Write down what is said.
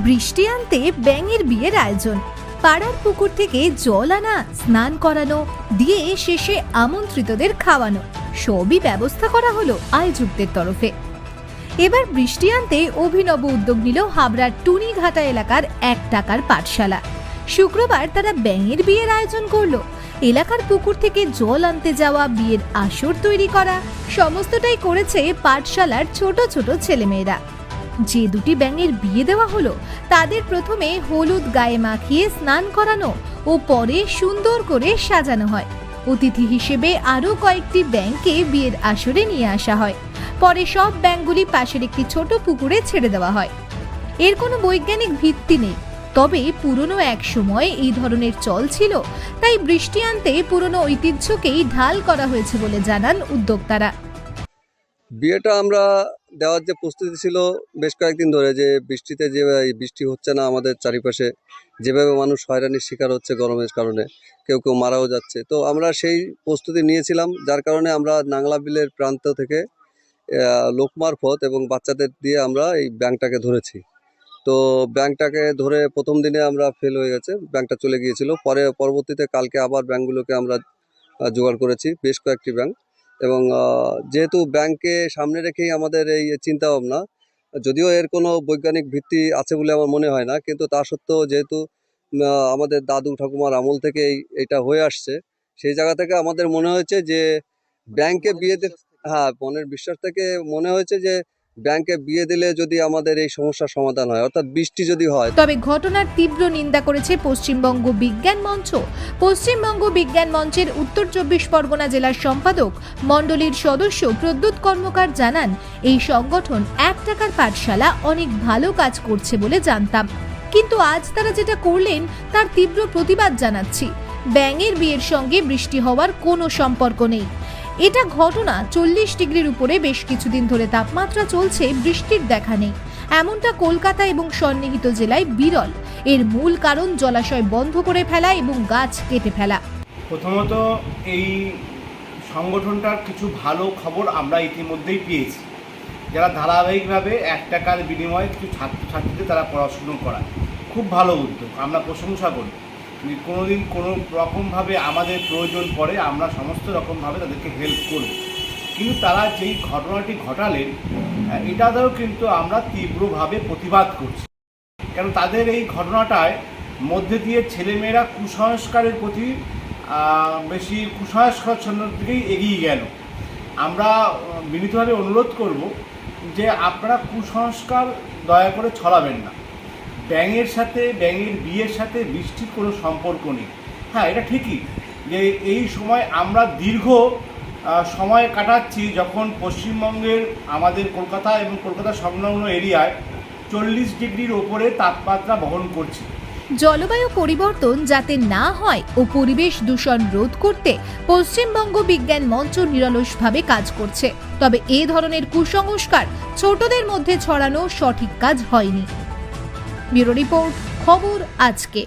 বৃষ্টি আনতে ব্যাঙের বিয়ের আয়োজন, পাড়ার পুকুর থেকে জল আনা, স্নান করানো, দিয়ে শেষে আমন্ত্রিতদের খাওয়ানো, সবই ব্যবস্থা করা হলো আয়োজকদের তরফে। এবার বৃষ্টি আনতে অভিনব উদ্যোগ নিল হাবড়ার টুনিঘাটা এলাকার 1 টাকার পাঠশালা। শুক্রবার তারা ব্যাঙের বিয়ের আয়োজন করলো। এলাকার পুকুর থেকে জল আনতে যাওয়া, বিয়ের আসর তৈরি করা, সমস্তটাই করেছে পাঠশালার ছোট ছোট ছেলেমেয়েরা। যে দুটি ব্যাঙের বিয়ে দেওয়া হলো তাদের প্রথমে হলুদ গায়ে মাখিয়ে স্নান করানো ও পরে সুন্দর করে সাজানো হয়। অতিথি হিসেবে আরও কয়েকটি ব্যাঙকে বিয়ের আসরে নিয়ে আসা হয়। পরে সব ব্যাঙগুলি পাশের একটি ছোট পুকুরে ছেড়ে দেওয়া হয়। এর কোনো বৈজ্ঞানিক ভিত্তি নেই, তবে পুরনো এক সময় এই ধরনের চল ছিল, তাই বৃষ্টি আনতে পুরনো ঐতিহ্যকেই ঢাল করা হয়েছে বলে জানান উদ্যোক্তারা। বিয়েটা আমরা দেওয়ার যে প্রস্তুতি ছিল বেশ কয়েকদিন ধরে, যে বৃষ্টিতে যে বৃষ্টি হচ্ছে না আমাদের চারিপাশে, যেভাবে মানুষ হয়রানির শিকার হচ্ছে গরমের কারণে, কেউ কেউ মারাও যাচ্ছে, তো আমরা সেই প্রস্তুতি নিয়েছিলাম। যার কারণে আমরা নাংলা বিলের প্রান্ত থেকে লোক মারফত এবং বাচ্চাদের দিয়ে আমরা এই ব্যাঙটাকে ধরেছি। তো ব্যাঙটাকে ধরে প্রথম দিনে আমরা ফেল হয়ে গেছে, ব্যাঙটা চলে গিয়েছিল। পরবর্তীতে কালকে আবার ব্যাঙগুলোকে আমরা জোগাড় করেছি, বেশ কয়েকটি ব্যাঙ। এবং যেহেতু ব্যাংককে সামনে রেখেই আমাদের এই চিন্তা ভাবনা, যদিও এর কোনো বৈজ্ঞানিক ভিত্তি আছে বলে আমার মনে হয় না, কিন্তু তা সত্ত্বেও যেহেতু আমাদের দাদু ঠাকুমার আমল থেকে এইটা হয়ে আসছে, সেই জায়গা থেকে আমাদের মনে হয়েছে যে ব্যাংকে বিয়ে দিলে, হ্যাঁ, মনের বিশ্বাস থেকে মনে হয়েছে যে ব্যাংকে বিয়ে দিলে যদি আমাদের এই সমস্যার সমাধান হয়, অর্থাৎ বৃষ্টি যদি হয়। তবে ঘটনার তীব্র নিন্দা করেছে পশ্চিমবঙ্গ বিজ্ঞান মঞ্চ। পশ্চিমবঙ্গ বিজ্ঞান মঞ্চের উত্তর 24 পরগনা জেলার সম্পাদক মণ্ডলীর সদস্য প্রদ্যুৎ কর্মকার জানান, এই সংগঠন 1 টাকার পাঠশালা অনেক ভালো কাজ করছে বলে জানতাম, কিন্তু আজ তারা যেটা করলেন তার তীব্র প্রতিবাদ জানাচ্ছি। ব্যাঙের বিয়ের সঙ্গে বৃষ্টি হওয়ার কোনো সম্পর্ক নেই। এটা ঘটনা 40 ডিগ্রির উপরে বেশ কিছুদিন ধরে তাপমাত্রা চলছে, বৃষ্টির দেখা নেই। এমনটা কলকাতা এবং সন্নিহিত জেলায় বিরল। এর মূল কারণ জলাশয় বন্ধ করে ফেলা এবং গাছ কেটে ফেলা। প্রথমত এই সংগঠনটার কিছু ভালো খবর আমরা ইতিমধ্যেই পেয়েছি। যারা ধারাবাহিকভাবে 1 টাকার বিনিময়ে কিছু ছাত্রছাত্রীদের তারা পড়াশুনো করায়, খুব ভালো উদ্যোগ, আমরা প্রশংসা করি। কোনোদিন কোনো রকমভাবে আমাদের প্রয়োজন পড়ে আমরা সমস্ত রকমভাবে তাদেরকে হেল্প করব, কিন্তু তারা যেই ঘটনাটি ঘটালেন এটাতেও কিন্তু আমরা তীব্রভাবে প্রতিবাদ করছি। কারণ তাদের এই ঘটনাটায় মধ্যে দিয়ে ছেলেমেয়েরা কুসংস্কারের প্রতি বেশি কুসংস্কার দিকেই এগিয়ে গেল। আমরা বিনীতভাবে অনুরোধ করব যে আপনারা কুসংস্কার দয়া করে ছড়াবেন না। ব্যাঙের সাথে, ব্যাঙের বিয়ের সাথে বৃষ্টির কোনো সম্পর্ক নেই। হ্যাঁ, এটা ঠিকই যে এই সময় আমরা দীর্ঘ সময় কাটাচ্ছি যখন পশ্চিমবঙ্গের আমাদের কলকাতা এবং কলকাতা সংলগ্ন এরিয়ায় 40 ডিগ্রির ওপরে তাপমাত্রা বহন করছে। জলবায়ু পরিবর্তন যাতে না হয় ও পরিবেশ দূষণ রোধ করতে পশ্চিমবঙ্গ বিজ্ঞান মঞ্চ নিরলসভাবে কাজ করছে, তবে এ ধরনের কুসংস্কার ছোটদের মধ্যে ছড়ানো সঠিক কাজ হয়নি। ব্যুরো রিপোর্ট, খবর আজকে।